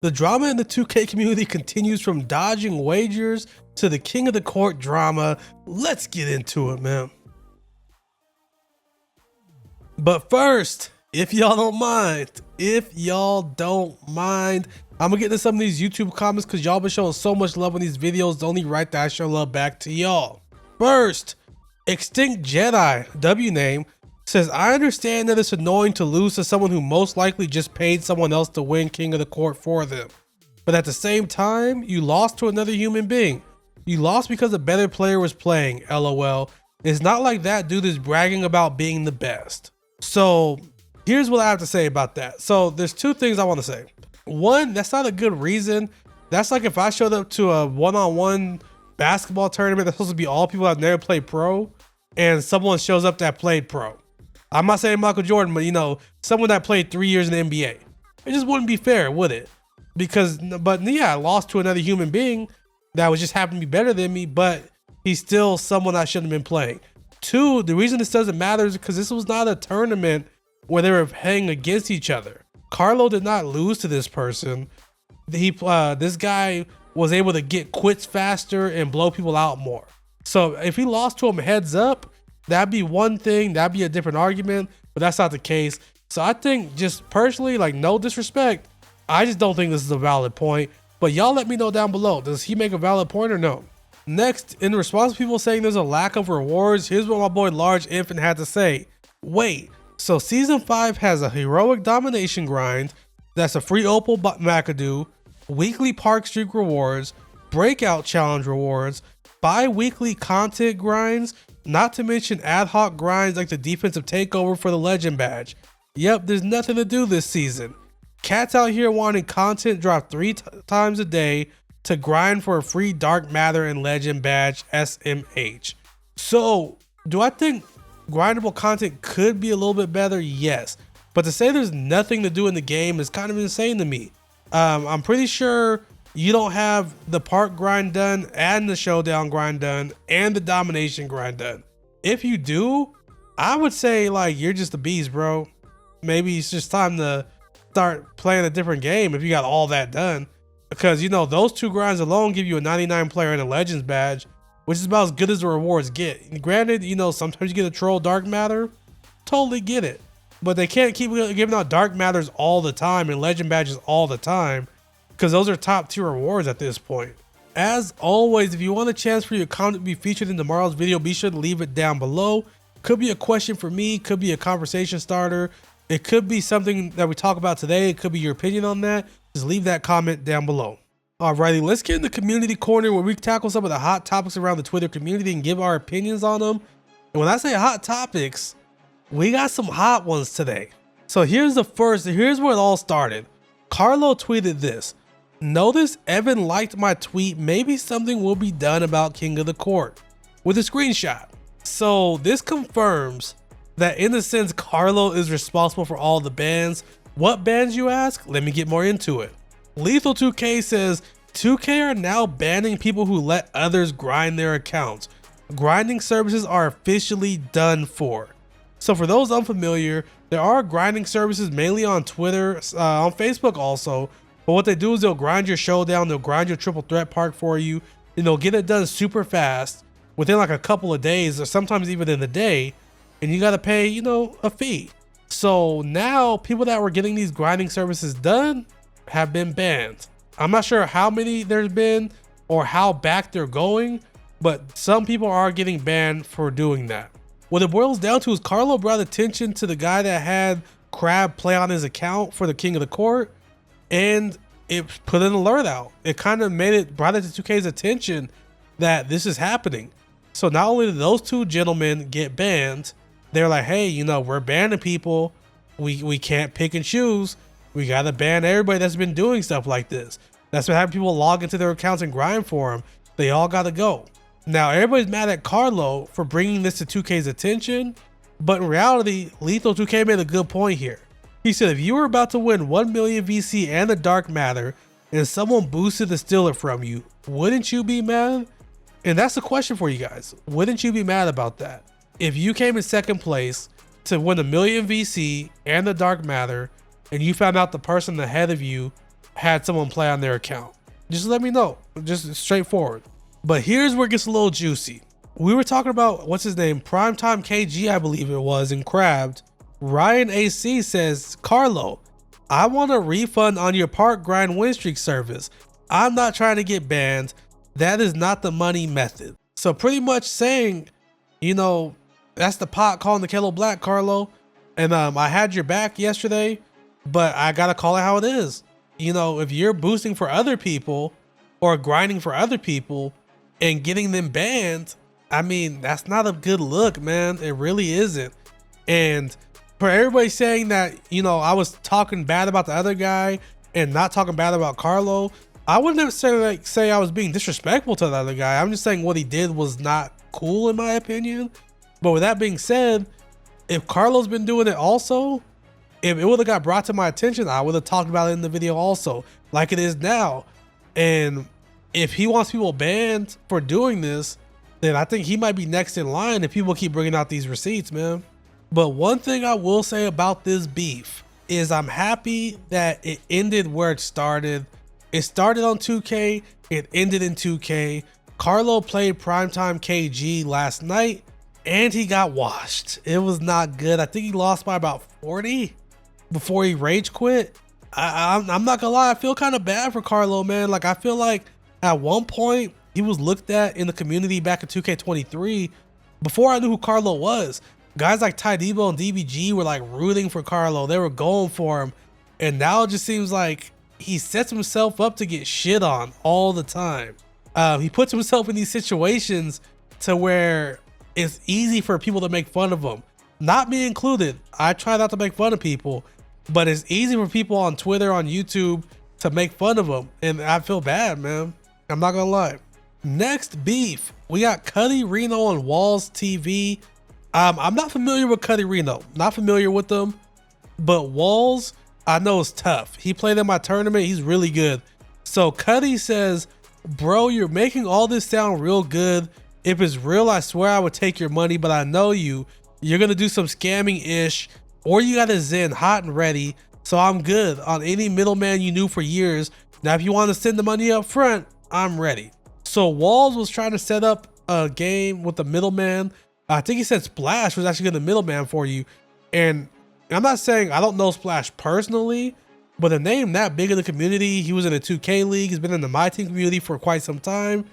The drama in the 2K community continues from dodging wagers to the King of the Court drama. Let's get into it, man. But first, if y'all don't mind, I'm gonna get into some of these YouTube comments because y'all been showing so much love on these videos. It's only right that I show love back to y'all. First, Extinct Jedi, W name, says, I understand that it's annoying to lose to someone who most likely just paid someone else to win King of the Court for them. But at the same time, you lost to another human being. You lost because a better player was playing, LOL. It's not like that dude is bragging about being the best. So here's what I have to say about that. So there's two things I want to say. One, that's not a good reason. That's like if I showed up to a one-on-one basketball tournament that's supposed to be all people that have never played pro, and someone shows up that played pro. I'm not saying Michael Jordan, but you know, someone that played 3 years in the NBA. It just wouldn't be fair, would it? But yeah, I lost to another human being that was just happened to be better than me, but he's still someone I shouldn't have been playing. Two, the reason this doesn't matter is because this was not a tournament where they were playing against each other. Carlo did not lose to this person. This guy was able to get quits faster and blow people out more. So if he lost to him heads up, that'd be one thing, that'd be a different argument, but that's not the case. So I think, just personally, like, no disrespect, I just don't think this is a valid point. But y'all let me know down below, does he make a valid point or no? Next, in response to people saying there's a lack of rewards, here's what my boy Large Infant had to say. Wait, so season 5 has a heroic domination grind, that's a free opal McAdoo, weekly park streak rewards, breakout challenge rewards, bi-weekly content grinds, not to mention ad hoc grinds like the defensive takeover for the legend badge. Yep, there's nothing to do this season. Cats out here wanting content dropped 3 times a day to grind for a free dark matter and legend badge SMH. So do I think grindable content could be a little bit better? Yes, but to say there's nothing to do in the game is kind of insane to me. I'm pretty sure you don't have the park grind done and the showdown grind done and the domination grind done. If you do, I would say like you're just a beast, bro. Maybe it's just time to start playing a different game if you got all that done. Because, you know, those 2 grinds alone give you a 99 player and a legends badge, which is about as good as the rewards get. Granted, you know, sometimes you get a troll dark matter, totally get it. But they can't keep giving out dark matters all the time and legend badges all the time, because those are top tier rewards at this point. As always, if you want a chance for your comment to be featured in tomorrow's video, be sure to leave it down below. Could be a question for me, could be a conversation starter, it could be something that we talk about today, it could be your opinion on that. Just leave that comment down below. Alrighty, let's get in the community corner where we tackle some of the hot topics around the Twitter community and give our opinions on them. And when I say hot topics, we got some hot ones today. So here's where it all started. Carlo tweeted this. Notice Evan liked my tweet, maybe something will be done about King of the Court, with a screenshot. So this confirms that in a sense Carlo is responsible for all the bans. What bans, you ask? Let me get more into it. Lethal 2K says 2K are now banning people who let others grind their accounts. Grinding services are officially done for. So for those unfamiliar, there are grinding services mainly on Twitter, on Facebook also. But what they do is they'll grind your showdown, they'll grind your triple threat park for you, and they'll get it done super fast within like a couple of days or sometimes even in a day. And you got to pay, you know, a fee. So now people that were getting these grinding services done have been banned. I'm not sure how many there's been or how back they're going, but some people are getting banned for doing that. What it boils down to is Carlo brought attention to the guy that had Crab play on his account for the King of the Court, and it put an alert out. It kind of brought it to 2K's attention that this is happening. So not only did those 2 gentlemen get banned, they're like, hey, you know, we're banning people. We can't pick and choose. We got to ban everybody that's been doing stuff like this. That's been having people log into their accounts and grind for them. They all got to go. Now, everybody's mad at Carlo for bringing this to 2K's attention, but in reality, Lethal 2K made a good point here. He said, if you were about to win 1 million VC and the dark matter, and someone boosted to steal it from you, wouldn't you be mad? And that's the question for you guys. Wouldn't you be mad about that? If you came in second place to win 1 million VC and the dark matter, and you found out the person ahead of you had someone play on their account. Just let me know, just straightforward. But here's where it gets a little juicy. We were talking about, what's his name? Primetime KG, I believe it was, in Crabbed. Ryan AC says, Carlo, I want a refund on your park grind win streak service. I'm not trying to get banned. That is not the money method. So pretty much saying, you know, that's the pot calling the kettle black, Carlo. And I had your back yesterday, but I gotta call it how it is. You know, if you're boosting for other people or grinding for other people and getting them banned, I mean, that's not a good look, man. It really isn't. And for everybody saying that, you know, I was talking bad about the other guy and not talking bad about Carlo, I wouldn't necessarily say I was being disrespectful to the other guy. I'm just saying what he did was not cool in my opinion. But with that being said, if Carlo's been doing it also, if it would have got brought to my attention, I would have talked about it in the video also, like it is now. And if he wants people banned for doing this, then I think he might be next in line if people keep bringing out these receipts, man. But one thing I will say about this beef is I'm happy that it ended where it started. It started on 2K, it ended in 2K. Carlo played Primetime KG last night and he got washed. It was not good. I think he lost by about 40 before he rage quit. I'm not gonna lie, I feel kind of bad for Carlo, man. Like, I feel like at one point he was looked at in the community back in 2K23 before I knew who Carlo was. Guys like Ty Debo and DBG were like rooting for Carlo. They were going for him. And now it just seems like he sets himself up to get shit on all the time. He puts himself in these situations to where it's easy for people to make fun of him. Not me included. I try not to make fun of people, but it's easy for people on Twitter, on YouTube to make fun of him. And I feel bad, man. I'm not gonna lie. Next beef, we got Cuddy Reno on Walls TV. I'm not familiar with Cuddy Reno, not familiar with them, but Walls, I know is tough. He played in my tournament, he's really good. So Cuddy says, bro, you're making all this sound real good. If it's real, I swear I would take your money, but I know you're gonna do some scamming-ish, or you got a Zen hot and ready, so I'm good on any middleman you knew for years. Now, if you want to send the money up front, I'm ready. So Walls was trying to set up a game with the middleman. I think he said Splash was actually the middleman for you. And I'm not saying I don't know Splash personally, but a name that big in the community, he was in a 2K league, he's been in the My Team community for quite some time.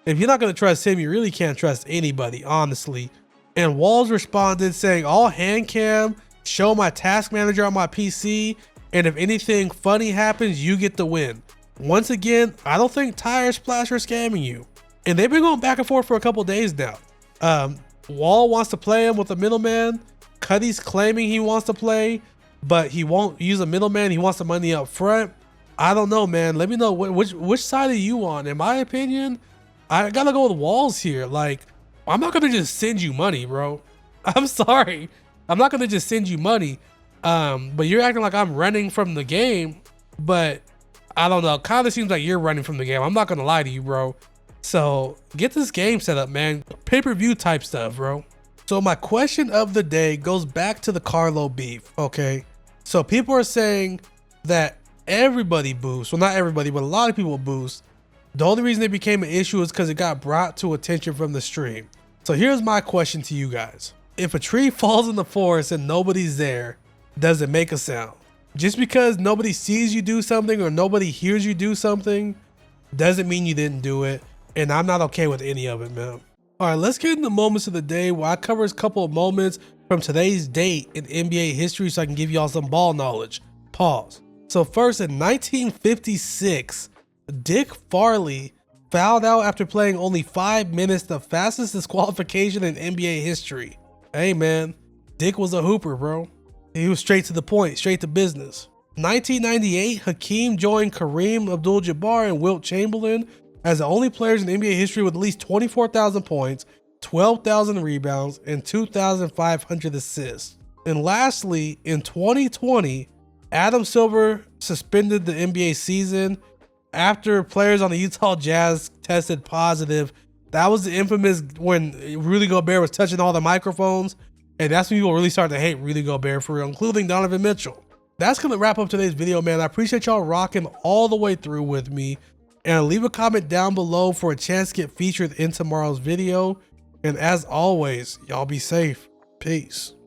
If you're not going to trust him, you really can't trust anybody, honestly. And Walls responded saying, all hand cam, show my task manager on my PC, and if anything funny happens, you get the win. Once again, I don't think Ty or Splash are scamming you. And they've been going back and forth for a couple days now. Wall wants to play him with a middleman. Cuddy's claiming he wants to play, but he won't use a middleman. He wants the money up front. I don't know, man. Let me know which side are you on. In my opinion, I gotta go with Walls here. Like, I'm not gonna just send you money, bro. I'm sorry. I'm not gonna just send you money. But you're acting like I'm running from the game, but I don't know. Kind of seems like you're running from the game. I'm not gonna lie to you, bro. So get this game set up, man. Pay-per-view type stuff, bro. So my question of the day goes back to the Carlo beef, okay? So people are saying that everybody boosts. Well, not everybody, but a lot of people boost. The only reason it became an issue is because it got brought to attention from the stream. So here's my question to you guys. If a tree falls in the forest and nobody's there, does it make a sound? Just because nobody sees you do something or nobody hears you do something doesn't mean you didn't do it. And I'm not okay with any of it, man. All right, let's get into moments of the day where I cover a couple of moments from today's date in NBA history so I can give y'all some ball knowledge. Pause. So first, in 1956, Dick Farley fouled out after playing only 5 minutes, the fastest disqualification in NBA history. Hey, man, Dick was a hooper, bro. He was straight to the point, straight to business. 1998, Hakeem joined Kareem Abdul-Jabbar and Wilt Chamberlain as the only players in NBA history with at least 24,000 points, 12,000 rebounds, and 2,500 assists. And lastly, in 2020, Adam Silver suspended the NBA season after players on the Utah Jazz tested positive. That was the infamous when Rudy Gobert was touching all the microphones, and that's when people really started to hate Rudy Gobert for real, including Donovan Mitchell. that's gonna wrap up today's video, man. I appreciate y'all rocking all the way through with me, and leave a comment down below for a chance to get featured in tomorrow's video. And as always, y'all be safe. Peace.